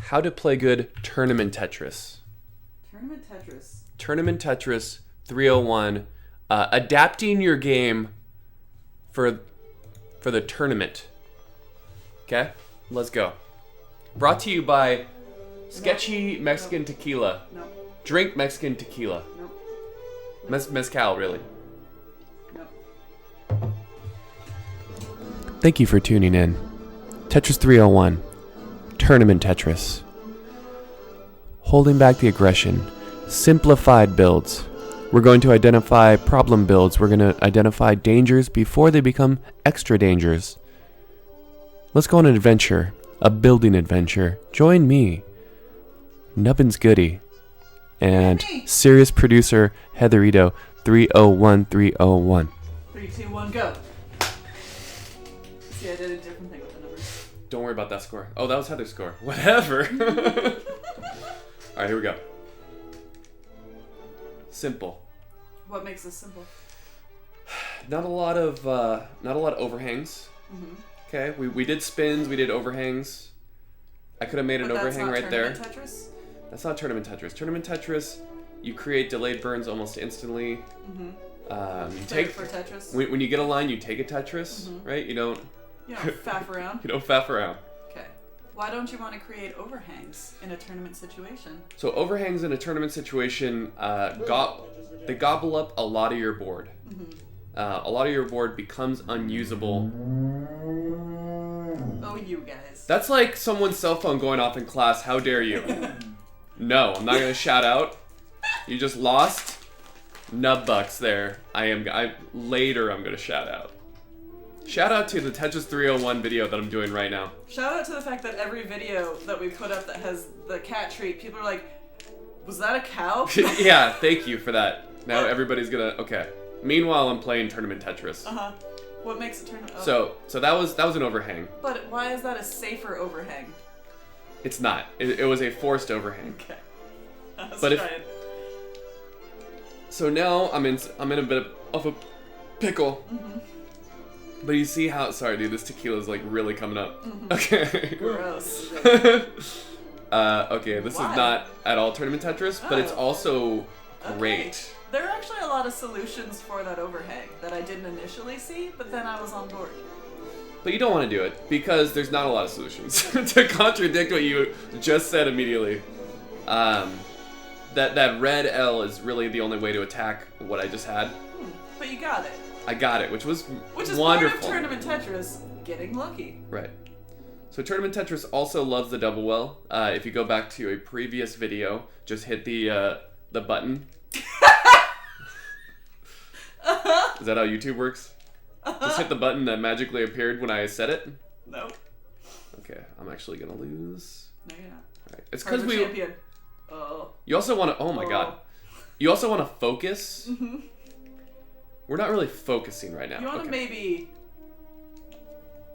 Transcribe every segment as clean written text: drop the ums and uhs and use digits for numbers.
how to play good Tournament Tetris. Tournament Tetris 301. Adapting your game for the tournament. Okay, let's go. Brought to you by Sketchy Mexican Tequila. No. Drink Mexican tequila. No. Mezcal, really. No. Thank you for tuning in. Tetris 301. Tournament Tetris. Holding back the aggression. Simplified builds. We're going to identify problem builds. We're going to identify dangers before they become extra dangers. Let's go on an adventure. A building adventure. Join me, Nubbins Goody, and serious producer Heatherito 301301. 3, 2, 1, go. See, I did a different thing with the numbers. Don't worry about that score. Oh, that was Heather's score. Whatever. Alright, here we go. Simple. What makes this simple? Not a lot of overhangs. Mm-hmm. Okay, we did spins, we did overhangs. I could have made an overhang right there. Tetris? That's not Tournament Tetris. Tournament Tetris, you create delayed burns almost instantly. Mm-hmm. You Play take for Tetris? when you get a line, you take a Tetris, right? You don't Faff around? you don't faff around. Okay. Why don't you want to create overhangs in a tournament situation? So overhangs in a tournament situation, they gobble up a lot of your board. Mm-hmm. A lot of your board becomes unusable. Oh, you guys. That's like someone's cell phone going off in class. How dare you? No, I'm not gonna shout out. You just lost nubbucks there. Later I'm gonna shout out. Shout out to the Tetris 301 video that I'm doing right now. Shout out to the fact that every video that we put up that has the cat treat, people are like, was that a cow? Yeah, thank you for that. Now everybody's gonna okay. Meanwhile, I'm playing Tournament Tetris. Uh-huh. What makes a tournament? So that was an overhang. But why is that a safer overhang? It's not. It was a forced overhang. Okay. Let's But try it. So now I'm in a bit of a pickle. Mm-hmm. But you see how this tequila's like really coming up. Mm-hmm. Okay. Gross. Okay, this is not at all Tournament Tetris, but it's also great. Okay. There are actually a lot of solutions for that overhang that I didn't initially see, but then I was on board. But you don't want to do it because there's not a lot of solutions. To contradict what you just said immediately, that red L is really the only way to attack what I just had. But you got it. I got it, which is part wonderful. of Tournament Tetris, getting lucky. Right. So Tournament Tetris also loves the double well. If you go back to a previous video, just hit the button. Is that how YouTube works? Just hit the button that magically appeared when I said it? No. Okay, I'm actually gonna lose. No, you're not. Right. It's because Champion. Oh. You also want to. Oh my god. You also want to focus. Mm-hmm. We're not really focusing right now. You want to maybe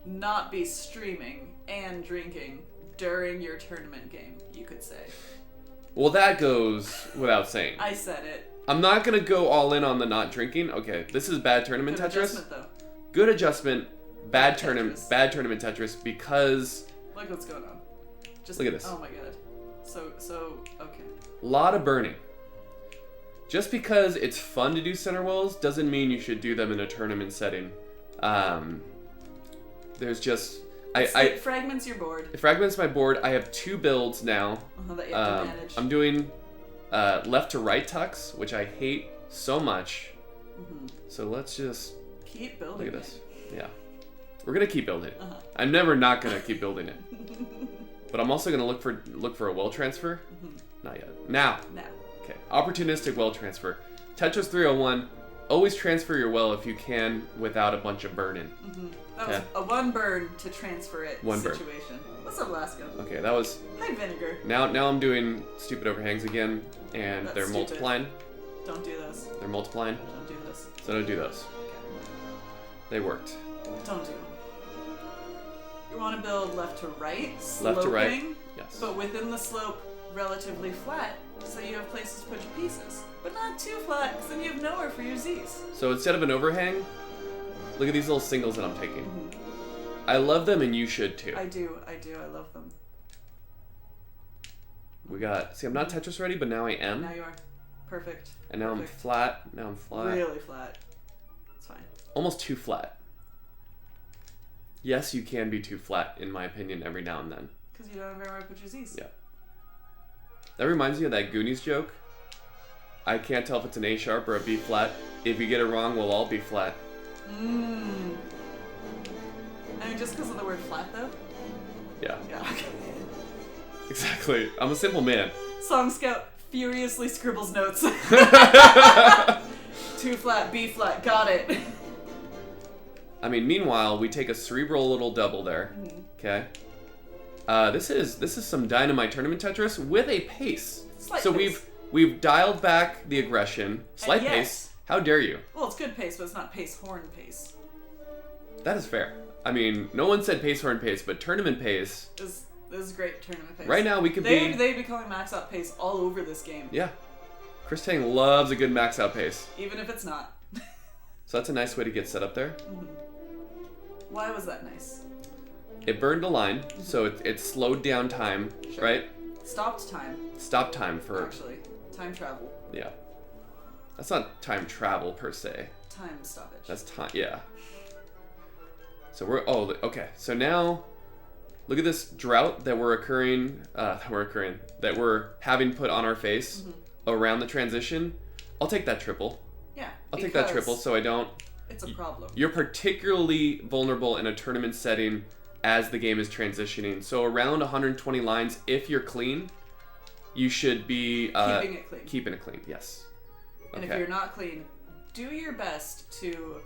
not be streaming and drinking during your tournament game, you could say. Well, that goes without saying. I said it. I'm not gonna go all in on the not drinking. Okay, this is bad Tournament Good Tetris. adjustment, though. Good adjustment. Bad Tetris. Bad Tournament Tetris because. Look what's going on. Just look at this. Oh my god. So okay. A lot of burning. Just because it's fun to do center wells doesn't mean you should do them in a tournament setting. There's just It fragments your board. It fragments my board. I have 2 builds now. That you have to manage. I'm doing left to right tucks, which I hate so much. Mm-hmm. So let's just keep building. Look at this. Yeah, we're gonna keep building it. Uh-huh. I'm never not gonna keep building it. But I'm also gonna look for a well transfer. Mm-hmm. Not yet. Now. Now. Okay. Opportunistic well transfer. Tetris 301. Always transfer your well if you can without a bunch of burn-in. Mm-hmm. That was a 1 burn to transfer it One situation. What's up, Alaska? Okay, that was. Hi, Vinegar. Now I'm doing stupid overhangs again, and That's they're stupid. multiplying. Don't do this. They're multiplying. Don't do this. So don't do those. Okay. They worked. Don't do them. You want to build left to right, sloping, Left to right. Yes. but within the slope, relatively flat, so you have places to put your pieces. But not too flat, because then you have nowhere for your Z's. So instead of an overhang, look at these little singles that I'm taking. Mm-hmm. I love them, and you should too. I do. I love them. We got... See, I'm not Tetris ready, but now I am. Now you are. Perfect. And now Perfect. I'm flat. Now I'm flat. Really flat. It's fine. Almost too flat. Yes, you can be too flat, in my opinion, every now and then. Because you don't have anywhere to put your Z's. Yeah. That reminds me of that Goonies joke. I can't tell if it's an A sharp or a B flat. If you get it wrong, we'll all be flat. I mean, just because of the word flat, though? Yeah. Yeah, okay. Exactly. I'm a simple man. Song Scout furiously scribbles notes. Too flat, B flat, got it. I mean, meanwhile, we take a cerebral little double there. Okay. This is some dynamite tournament Tetris with a pace. Slight so pace. we've dialed back the aggression. Slight yes. pace. How dare you? Well, it's good pace, but it's not pace horn pace. That is fair. I mean, no one said pace horn pace, but tournament pace. This is great tournament pace. Right now, we could They'd be calling max out pace all over this game. Yeah. Chris Tang loves a good max out pace. Even if it's not. So that's a nice way to get set up there. Mm-hmm. Why was that nice? It burned a line, so it slowed down time, Sure. right? Stopped time. Stop time for... Actually, time travel. Yeah. That's not time travel, per se. Time stoppage. That's time, yeah. So we're... Oh, okay. So now, look at this drought that we're that we're having put on our face around the transition. I'll take that triple. Yeah. I'll take that triple so I don't... It's a problem. You're particularly vulnerable in a tournament setting as the game is transitioning. So around 120 lines, if you're clean, you should be... keeping it clean. Keeping it clean, yes. And if you're not clean, do your best to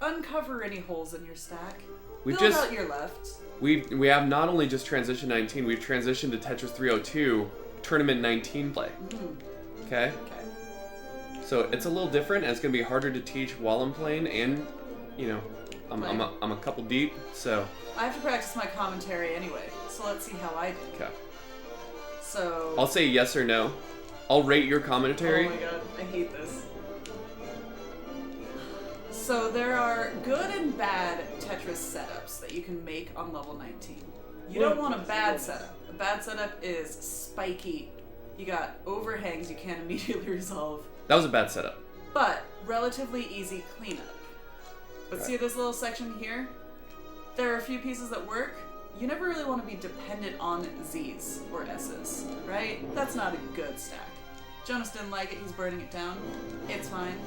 uncover any holes in your stack. Build out your left. We have not only just transitioned 19, we've transitioned to Tetris 302 Tournament 19 play. Okay? Okay. So it's a little different, and it's going to be harder to teach while I'm playing, and, you know, I'm a couple deep, so... I have to practice my commentary anyway, so let's see how I do. Okay. So... I'll say yes or no. I'll rate your commentary. Oh my god, I hate this. So there are good and bad Tetris setups that you can make on level 19. You don't want a bad setup. A bad setup is spiky. You got overhangs you can't immediately resolve. That was a bad setup. But relatively easy cleanup. But Right. see this little section here? There are a few pieces that work. You never really want to be dependent on Z's or S's, right? That's not a good stack. Jonas didn't like it, he's burning it down. It's fine.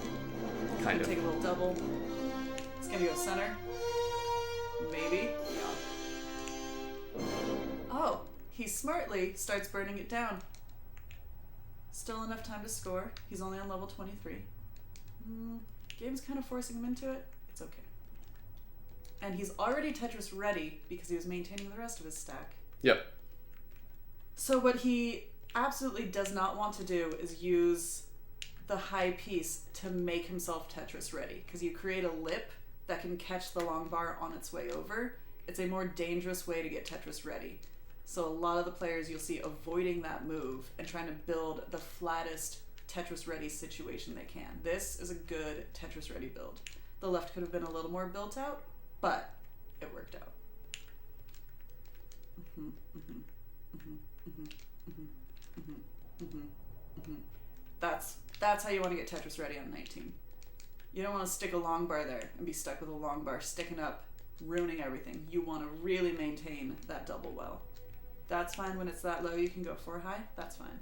He's Kind gonna of. take a little double. It's gonna go center. Maybe. Yeah. Oh, he smartly starts burning it down. Still enough time to score. He's only on level 23. Game's kind of forcing him into it. It's okay. And he's already Tetris ready because he was maintaining the rest of his stack. Yep. So what he absolutely does not want to do is use the high piece to make himself Tetris ready, because you create a lip that can catch the long bar on its way over. It's a more dangerous way to get Tetris ready. So a lot of the players you'll see avoiding that move and trying to build the flattest Tetris ready situation they can. This is a good Tetris ready build. The left could have been a little more built out, but it worked out. That's how you want to get Tetris ready on 19. You don't want to stick a long bar there and be stuck with a long bar sticking up, ruining everything. You want to really maintain that double well. That's fine when it's that low. You can go 4 high. That's fine.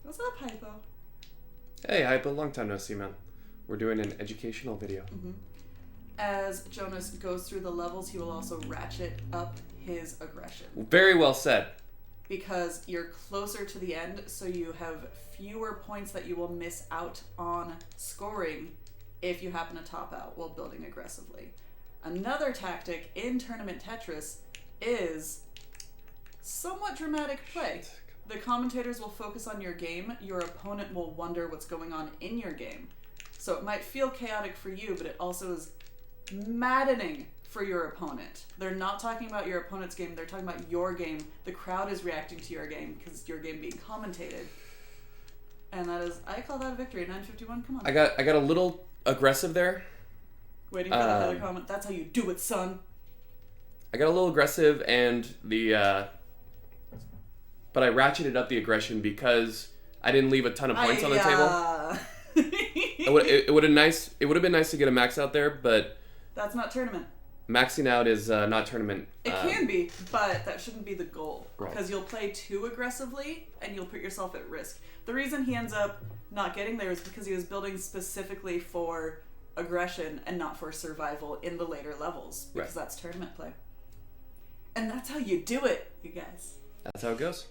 What's up, Hypo? Hey, Hypo, long time no see, man. We're doing an educational video. As Jonas goes through the levels, he will also ratchet up his aggression. Very well said. Because you're closer to the end, so you have fewer points that you will miss out on scoring if you happen to top out while building aggressively. Another tactic in Tournament Tetris is somewhat dramatic play. The commentators will focus on your game, your opponent will wonder what's going on in your game. So it might feel chaotic for you, but it also is maddening for your opponent. They're not talking about your opponent's game, they're talking about your game. The crowd is reacting to your game because it's your game being commentated. And that is, I call that a victory. 951, come on. I got a little aggressive there. Waiting for the other comment. That's how you do it, son. I got a little aggressive, and the but I ratcheted up the aggression because I didn't leave a ton of points on the table. It would have been nice to get a max out there, but that's not tournament. Maxing out is not tournament. It can be, but that shouldn't be the goal. Right. Because you'll play too aggressively and you'll put yourself at risk. The reason he ends up not getting there is because he was building specifically for aggression and not for survival in the later levels. Because that's tournament play. And that's how you do it, you guys. That's how it goes.